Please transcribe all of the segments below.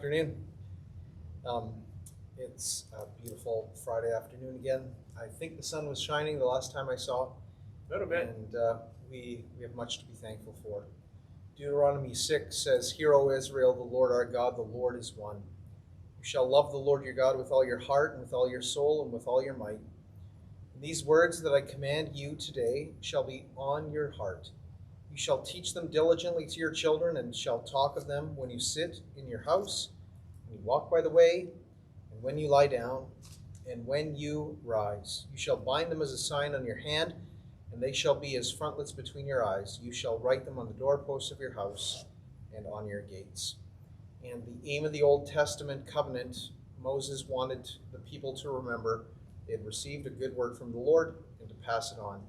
afternoon. Um, it's a beautiful Friday afternoon again. I think the sun was shining the last time I saw, A little bit. and we have much to be thankful for. Deuteronomy 6 says, "Hear, O Israel, the Lord our God, the Lord is one. You shall love the Lord your God with all your heart and with all your soul and with all your might. And these words that I command you today shall be on your heart. You shall teach them diligently to your children, and shall talk of them when you sit in your house, when you walk by the way, and when you lie down, and when you rise. You shall bind them as a sign on your hand, and they shall be as frontlets between your eyes. You shall write them on the doorposts of your house and on your gates." And the aim of the Old Testament covenant, Moses wanted the people to remember they had received a good word from the Lord and to pass it on.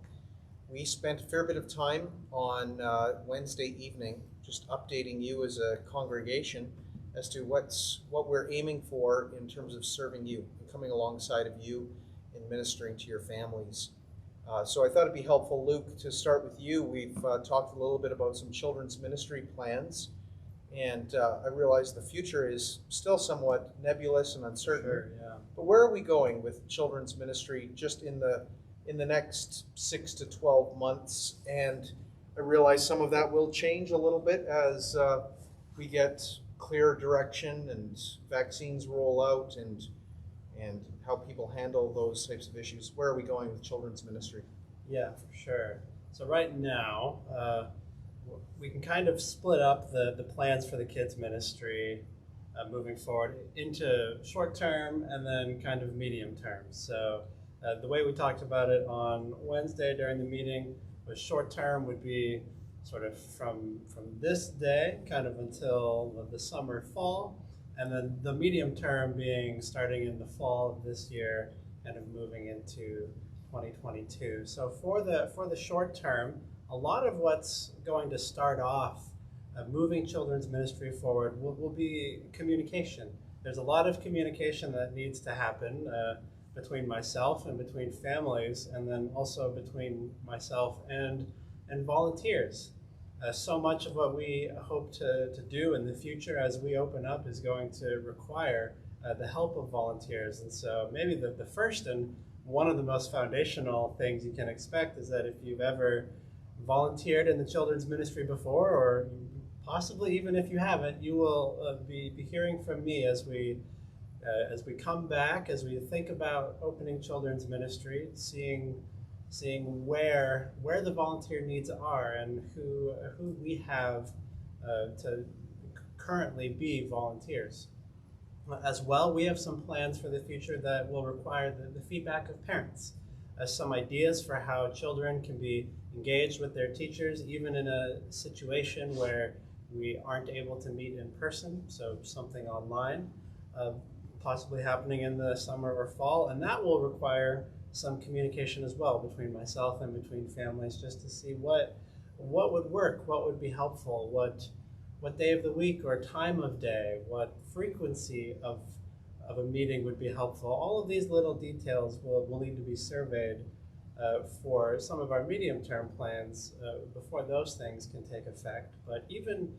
We spent a fair bit of time on Wednesday evening just updating you as a congregation as to what we're aiming for in terms of serving you and coming alongside of you in ministering to your families. So I thought it'd be helpful, Luke, to start with you. We've talked a little bit about some children's ministry plans, and I realize the future is still somewhat nebulous and uncertain. Sure, yeah. But where are we going with children's ministry just in the next 6 to 12 months? And I realize some of that will change a little bit as we get clearer direction and vaccines roll out and how people handle those types of issues. Where are we going with children's ministry? Yeah, for sure. So right now, we can kind of split up the plans for the kids ministry moving forward into short term and then kind of medium term. So the way we talked about it on Wednesday during the meeting was short term would be sort of from this day kind of until the summer, fall, and then the medium term being starting in the fall of this year, kind of moving into 2022. So for the short term, a lot of what's going to start off moving children's ministry forward will be communication. There's a lot of communication that needs to happen between myself and between families, and then also between myself and volunteers. So much of what we hope to do in the future as we open up is going to require the help of volunteers. And so maybe the first and one of the most foundational things you can expect is that if you've ever volunteered in the children's ministry before, or possibly even if you haven't, you will be hearing from me as we come back, as we think about opening children's ministry, seeing where the volunteer needs are and who we have to currently be volunteers. As well, we have some plans for the future that will require the feedback of parents, some ideas for how children can be engaged with their teachers, even in a situation where we aren't able to meet in person, so something online, possibly happening in the summer or fall, and that will require some communication as well between myself and between families, just to see what would work, what would be helpful, what day of the week or time of day, what frequency of a meeting would be helpful. All of these little details will need to be surveyed for some of our medium-term plans before those things can take effect. But even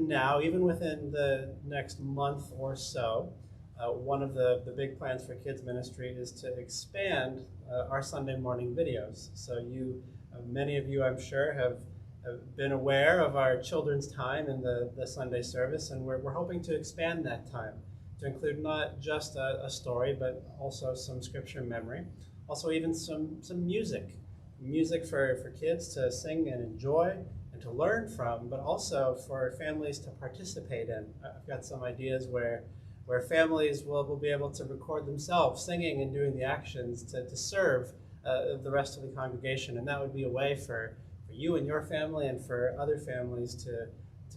now, even within the next month or so, one of the big plans for kids ministry is to expand our Sunday morning videos. So many of you, I'm sure, have been aware of our children's time in the Sunday service, and we're hoping to expand that time to include not just a story, but also some scripture memory, also even some music for kids to sing and enjoy and to learn from, but also for families to participate in. I've got some ideas where families will be able to record themselves singing and doing the actions to serve the rest of the congregation, and that would be a way for you and your family and for other families to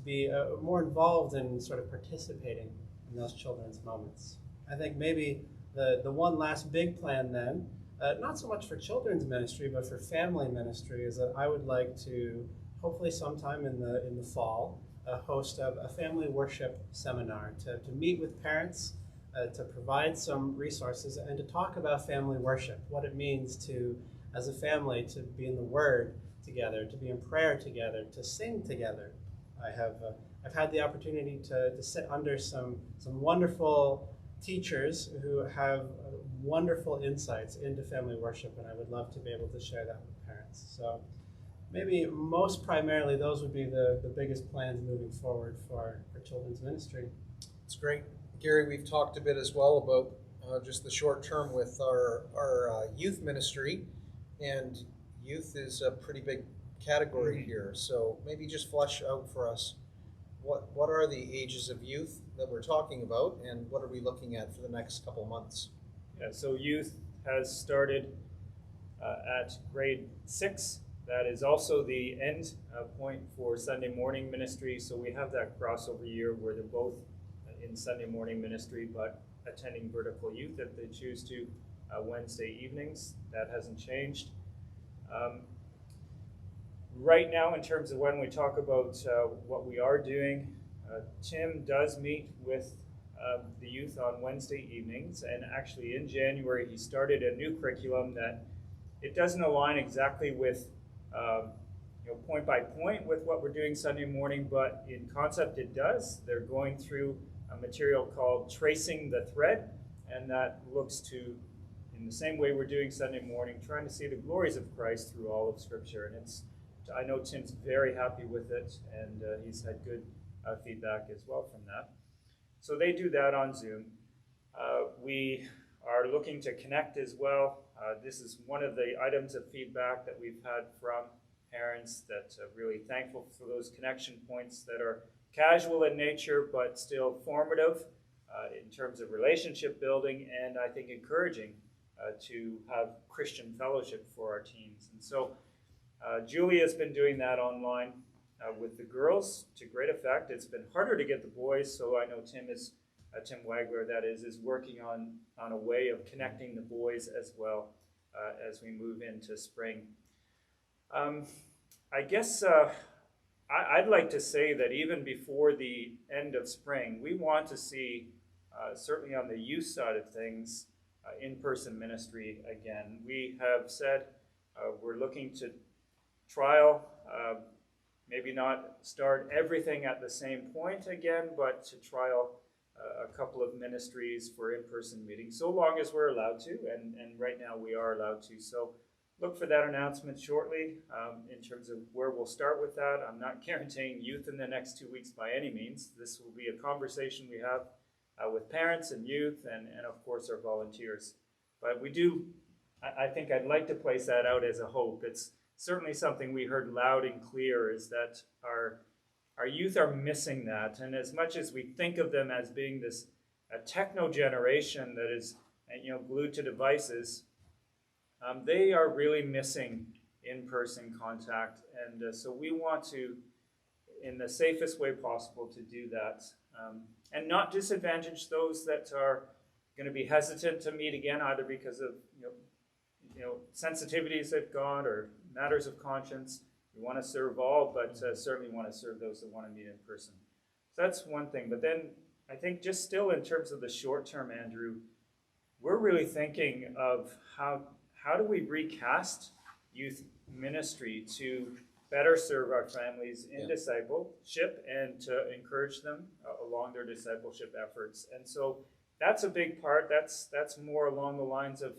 be more involved in sort of participating in those children's moments. I think maybe the one last big plan then, not so much for children's ministry, but for family ministry, is that I would like to, hopefully sometime in the fall, host a family worship seminar to meet with parents, to provide some resources, and to talk about family worship, what it means to, as a family, to be in the Word together, to be in prayer together, to sing together, I've had the opportunity to sit under some wonderful teachers who have wonderful insights into family worship, and I would love to be able to share that with parents. So maybe most primarily, those would be the biggest plans moving forward for children's ministry. It's great. Gary, we've talked a bit as well about just the short term with our youth ministry, and youth is a pretty big category here. So maybe just flesh out for us what are the ages of youth that we're talking about, and what are we looking at for the next couple months? Yeah, so youth has started at grade 6. That is also the end point for Sunday morning ministry. So we have that crossover year where they're both in Sunday morning ministry, but attending vertical youth if they choose to Wednesday evenings. That hasn't changed. Right now, in terms of when we talk about what we are doing, Tim does meet with the youth on Wednesday evenings, and actually in January he started a new curriculum that it doesn't align exactly with point by point with what we're doing Sunday morning, but in concept it does. They're going through a material called Tracing the Thread, and that looks to, in the same way we're doing Sunday morning, trying to see the glories of Christ through all of Scripture. And I know Tim's very happy with it, and he's had good feedback as well from that. So they do that on Zoom. We are looking to connect as well. This is one of the items of feedback that we've had from parents that are really thankful for those connection points that are casual in nature but still formative in terms of relationship building, and I think encouraging to have Christian fellowship for our teens. And so Julie has been doing that online with the girls to great effect. It's been harder to get the boys, so I know Tim Wagler, that is working on a way of connecting the boys as well as we move into spring. I guess I'd like to say that even before the end of spring, we want to see, certainly on the youth side of things, in-person ministry again. We have said we're looking to trial, maybe not start everything at the same point again, but to trial a couple of ministries for in-person meetings, so long as we're allowed to, and right now we are allowed to. So look for that announcement shortly in terms of where we'll start with that. I'm not guaranteeing youth in the next 2 weeks by any means. This will be a conversation we have with parents and youth and of course our volunteers. But we do, I think I'd like to place that out as a hope. It's certainly something we heard loud and clear, is that our youth are missing that. And as much as we think of them as being this a techno generation that is glued to devices, they are really missing in-person contact. And so we want to, in the safest way possible, to do that. And not disadvantage those that are going to be hesitant to meet again, either because of sensitivities they've got or matters of conscience. We want to serve all, but certainly want to serve those that want to meet in person. So that's one thing. But then I think just still in terms of the short term, Andrew, we're really thinking of how do we recast youth ministry to better serve our families in discipleship and to encourage them along their discipleship efforts. And so that's a big part. That's more along the lines of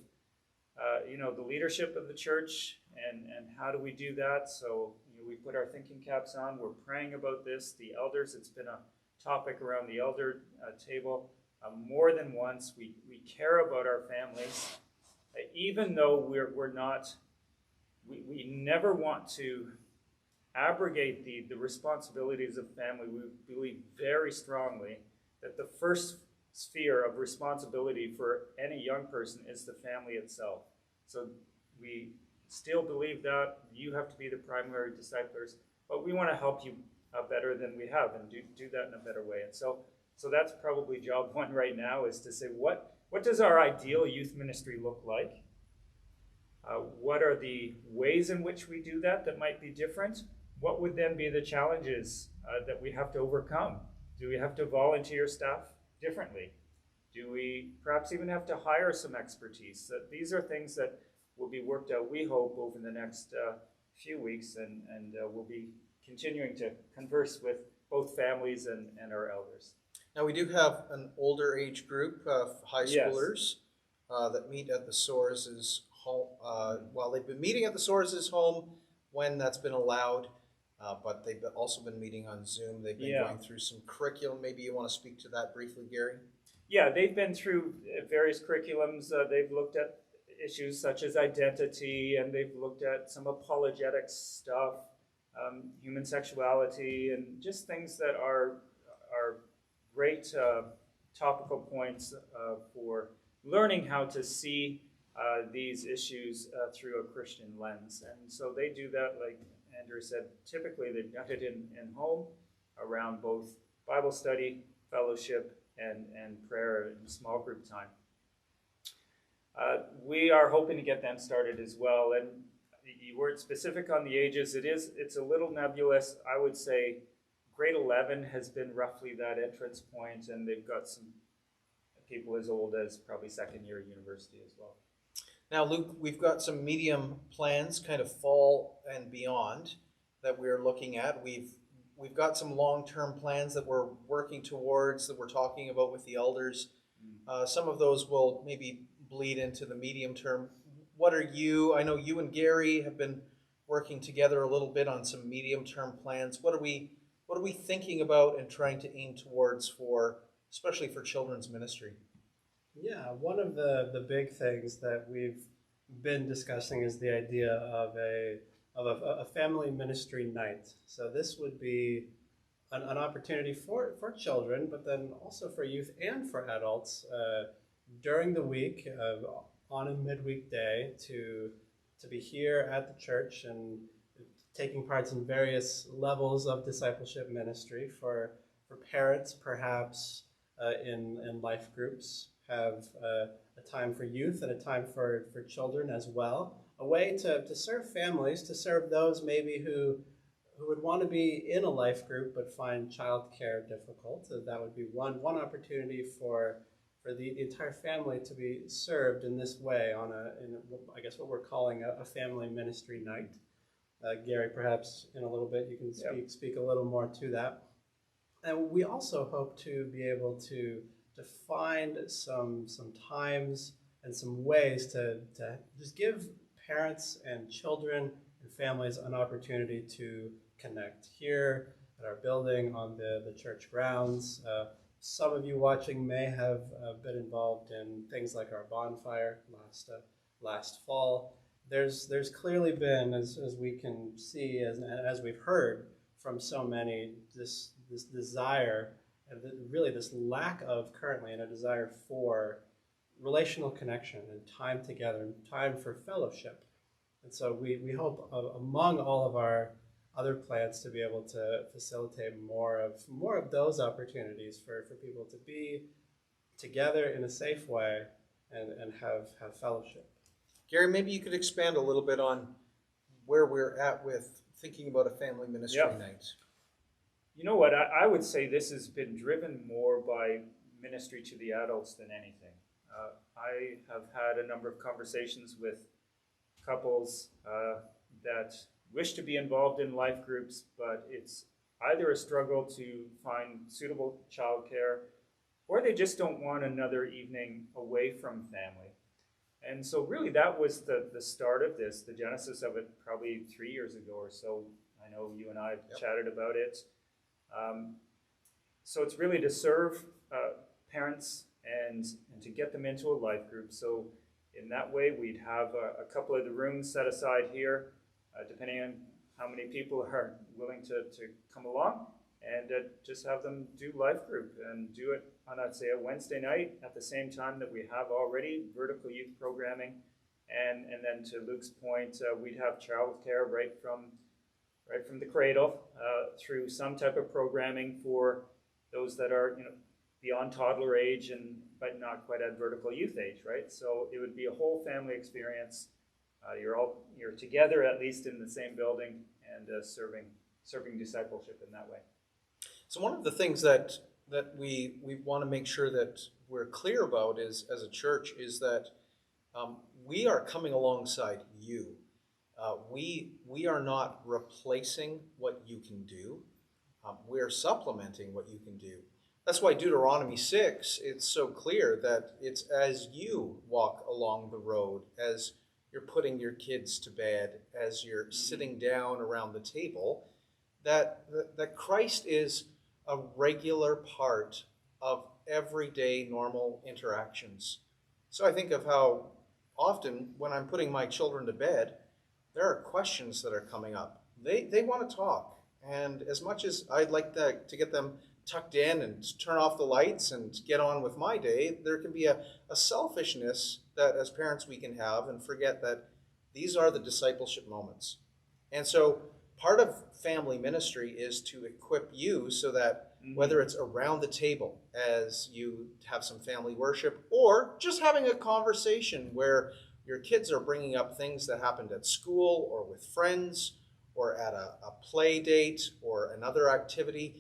the leadership of the church and how do we do that. So we put our thinking caps on. We're praying about this. The elders, it's been a topic around the elder table more than once. We care about our families, even though we're not. We never want to abrogate the responsibilities of family. We believe very strongly that the first sphere of responsibility for any young person is the family itself. So we still believe that you have to be the primary disciplers, but we want to help you better than we have and do that in a better way. And so that's probably job one right now, is to say what does our ideal youth ministry look like? What are the ways in which we do that might be different? What would then be the challenges that we have to overcome? Do we have to volunteer staff differently? Do we perhaps even have to hire some expertise? These are things that will be worked out, we hope, over the next few weeks, and we'll be continuing to converse with both families and our elders. Now, we do have an older age group of high Yes. schoolers that meet at the Soares' home. Well, they've been meeting at the Soares' home when that's been allowed, but they've also been meeting on Zoom. They've been going through some curriculum. Maybe you want to speak to that briefly, Gary? Yeah, they've been through various curriculums. They've looked at issues such as identity, and they've looked at some apologetics stuff, human sexuality, and just things that are great topical points for learning how to see these issues through a Christian lens. And so they do that, like Andrew said, typically they've done it in home around both Bible study, fellowship, and prayer and small group time. We are hoping to get them started as well. And you weren't specific on the ages. It's a little nebulous. I would say grade 11 has been roughly that entrance point, and they've got some people as old as probably second year university as well. Now, Luke, we've got some medium plans, kind of fall and beyond, that we're looking at. We've got some long-term plans that we're working towards, that we're talking about with the elders. Some of those will maybe bleed into the medium term. What are you? I know you and Gary have been working together a little bit on some medium-term plans. What are we thinking about and trying to aim towards especially for children's ministry? Yeah, one of the big things that we've been discussing is the idea of a family ministry night. So this would be an opportunity for children, but then also for youth and for adults during the week, on a midweek day, to be here at the church and taking parts in various levels of discipleship ministry. For parents, perhaps in life groups, have a time for youth and a time for children as well. A way to serve families, to serve those maybe who would want to be in a life group but find childcare difficult. So that would be one opportunity for the entire family to be served in this way in I guess what we're calling a family ministry night. Gary, perhaps in a little bit you can speak a little more to that. And we also hope to be able to find some times and some ways to just give parents and children and families an opportunity to connect here at our building on the church grounds. Some of you watching may have been involved in things like our bonfire last fall. There's clearly been, as we can see, as we've heard from so many, this desire, and really this lack of currently, and a desire for relational connection and time together and time for fellowship. And so we hope among all of our other plans to be able to facilitate more of those opportunities for people to be together in a safe way and have fellowship. Gary, maybe you could expand a little bit on where we're at with thinking about a family ministry night. You know what? I would say this has been driven more by ministry to the adults than anything. I have had a number of conversations with couples that wish to be involved in life groups, but it's either a struggle to find suitable childcare, or they just don't want another evening away from family. And so really that was the start of this, the genesis of it, probably 3 years ago or so. I know you and I have chatted about it. So it's really to serve parents and to get them into a life group. So in that way, we'd have a couple of the rooms set aside here, depending on how many people are willing to come along, and just have them do life group and do it on, I'd say, a Wednesday night at the same time that we have already vertical youth programming. And then to Luke's point, we'd have childcare right from the cradle through some type of programming for those that are beyond toddler age but not quite at vertical youth age, right? So it would be a whole family experience. You're together at least in the same building and serving discipleship in that way. So one of the things that we want to make sure that we're clear about is, as a church, is that we are coming alongside you. We are not replacing what you can do. We are supplementing what you can do. That's why Deuteronomy 6, it's so clear that it's as you walk along the road, as you're putting your kids to bed, as you're sitting down around the table, that Christ is a regular part of everyday normal interactions. So I think of how often when I'm putting my children to bed, there are questions that are coming up. They want to talk. And as much as I'd like to get them tucked in and turn off the lights and get on with my day, there can be a selfishness that as parents we can have and forget that these are the discipleship moments. And so part of family ministry is to equip you so that whether it's around the table as you have some family worship or just having a conversation where your kids are bringing up things that happened at school or with friends or at a play date or another activity,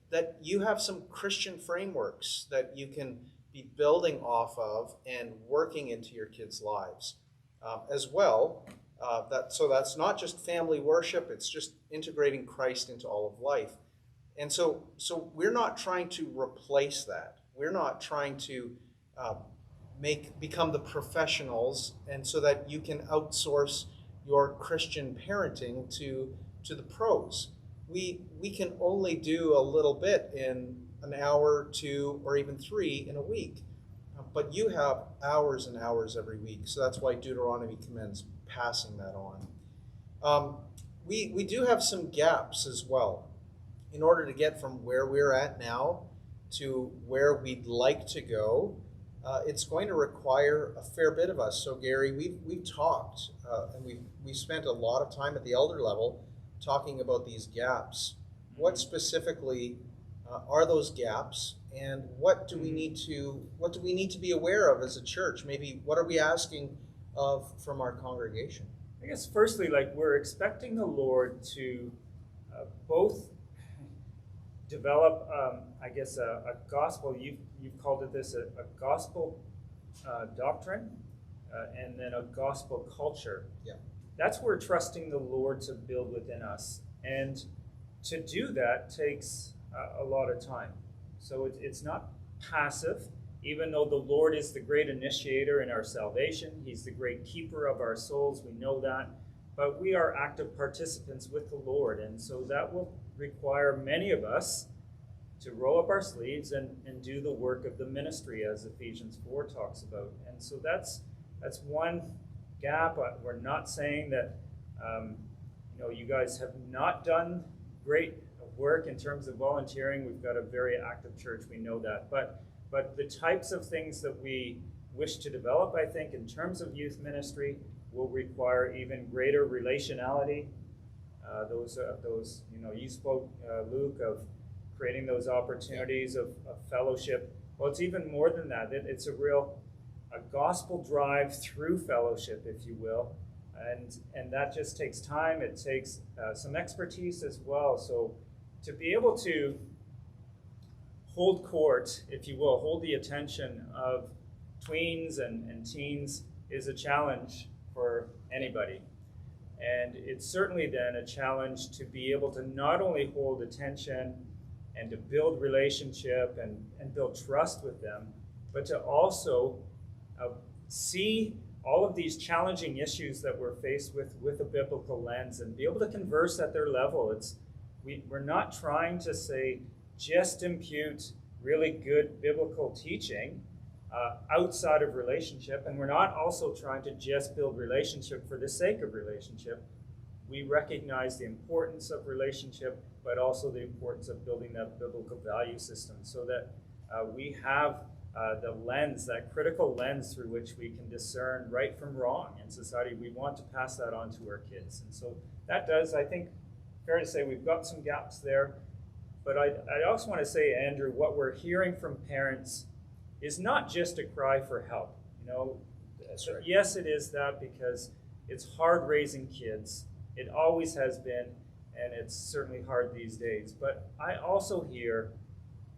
that you have some Christian frameworks that you can be building off of and working into your kids' lives as well. So that's not just family worship, it's just integrating Christ into all of life. And so we're not trying to replace that. We're not trying to become the professionals, and so that you can outsource your Christian parenting to the pros. We can only do a little bit in an hour, 2, or even 3 in a week. But you have hours and hours every week, so that's why Deuteronomy commends passing that on. We do have some gaps as well. In order to get from where we're at now to where we'd like to go, it's going to require a fair bit of us. So Gary, we've talked and we spent a lot of time at the elder level talking about these gaps. What specifically are those gaps, and what do we need to be aware of as a church? Maybe what are we asking from our congregation? I guess firstly, like, we're expecting the Lord to both develop, I guess, a gospel. You've called it this, a gospel doctrine, and then a gospel culture. Yeah. That's where trusting the Lord to build within us, and to do that takes a lot of time. So it's not passive, even though the Lord is the great initiator in our salvation. He's the great keeper of our souls. We know that. But we are active participants with the Lord. And so that will require many of us to roll up our sleeves and do the work of the ministry, as Ephesians 4 talks about. And so that's one gap. We're not saying that you guys have not done great work in terms of volunteering. We've got a very active church. We know that. But the types of things that we wish to develop, I think, in terms of youth ministry will require even greater relationality. You spoke, Luke, of creating those opportunities of fellowship. Well, it's even more than that. It's a gospel drive through fellowship, if you will. And that just takes time. It takes some expertise as well. So to be able to hold court, if you will, hold the attention of tweens and teens is a challenge for anybody. And it's certainly then a challenge to be able to not only hold attention and to build relationship and build trust with them, but to also see all of these challenging issues that we're faced with a biblical lens and be able to converse at their level. We're not trying to say just impute really good biblical teaching outside of relationship, and we're not also trying to just build relationship for the sake of relationship. We recognize the importance of relationship, but also the importance of building that biblical value system so that we have the lens, that critical lens through which we can discern right from wrong in society. We want to pass that on to our kids. And so that does, I think, fair to say we've got some gaps there. But I also want to say, Andrew, what we're hearing from parents is not just a cry for help. That's right. Yes, it is that, because it's hard raising kids. It always has been, and it's certainly hard these days. But I also hear,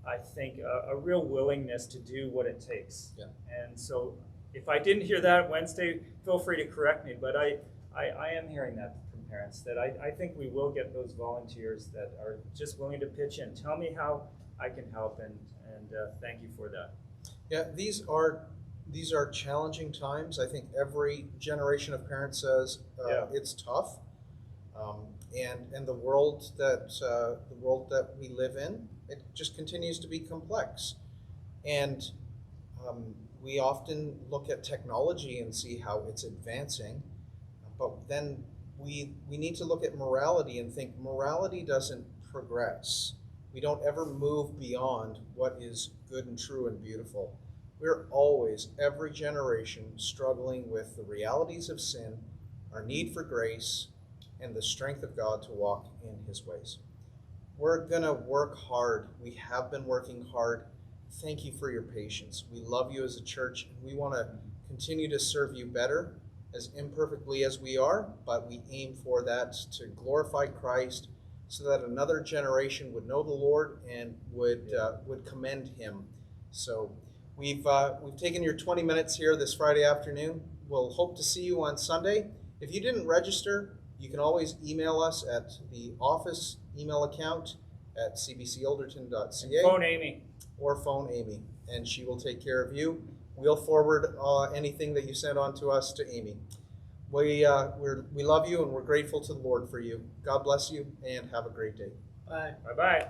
I think, a real willingness to do what it takes. Yeah. And so if I didn't hear that Wednesday, feel free to correct me. But I I am hearing that from parents, that I think we will get those volunteers that are just willing to pitch in. Tell me how I can help, and thank you for that. Yeah, these are challenging times. I think every generation of parents says it's tough, and the world that we live in, it just continues to be complex, and we often look at technology and see how it's advancing, but then we need to look at morality and think morality doesn't progress. We don't ever move beyond what is good and true and beautiful. We're always, every generation, struggling with the realities of sin, our need for grace, and the strength of God to walk in his ways. We're going to work hard. We have been working hard. Thank you for your patience. We love you as a church, and we want to continue to serve you better, as imperfectly as we are, but we aim for that to glorify Christ, so that another generation would know the Lord and would commend him. So we've taken your 20 minutes here this Friday afternoon. We'll hope to see you on Sunday. If you didn't register, you can always email us at the office email account at cbcelderton.ca. Phone Amy. Or phone Amy, and she will take care of you. We'll forward anything that you send on to us to Amy. We love you, and we're grateful to the Lord for you. God bless you, and have a great day. Bye. Bye-bye.